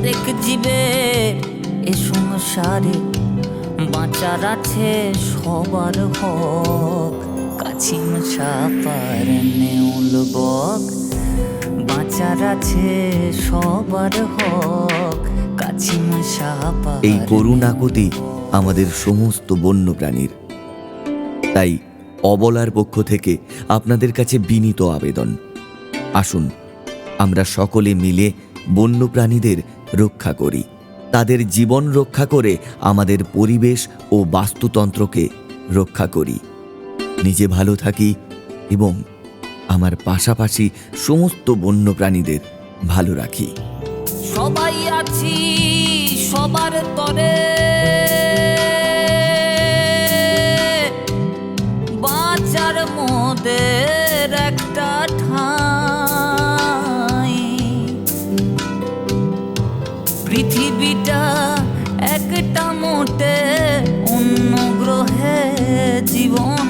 আরেক জীবের এ সংসারে বাঁচার আছে সবার হক। কাছিম সাপার নেউল বক, বাঁচার আছে সবার হক। কাছিম সাপার। এই করুণাকুতি আমাদের সমস্ত বন্যপ্রাণীর। তাই অবলার পক্ষ থেকে আপনাদের কাছে বিনীত আবেদন, আসুন আমরা সকলে মিলে বন্যপ্রাণীদের রক্ষা করি, তাদের জীবন রক্ষা করে আমাদের পরিবেশ ও বাস্তুতন্ত্রকে রক্ষা করি। নিজে ভালো থাকি এবং আমার পাশাপাশি সমস্ত বন্যপ্রাণীদের ভালো রাখি। সবাই আছি সবার তরে, বাঁচার মোদের একটা ঠাঁই। পৃথিবীটা একটা মোটে অন্য গ্রহে জীবন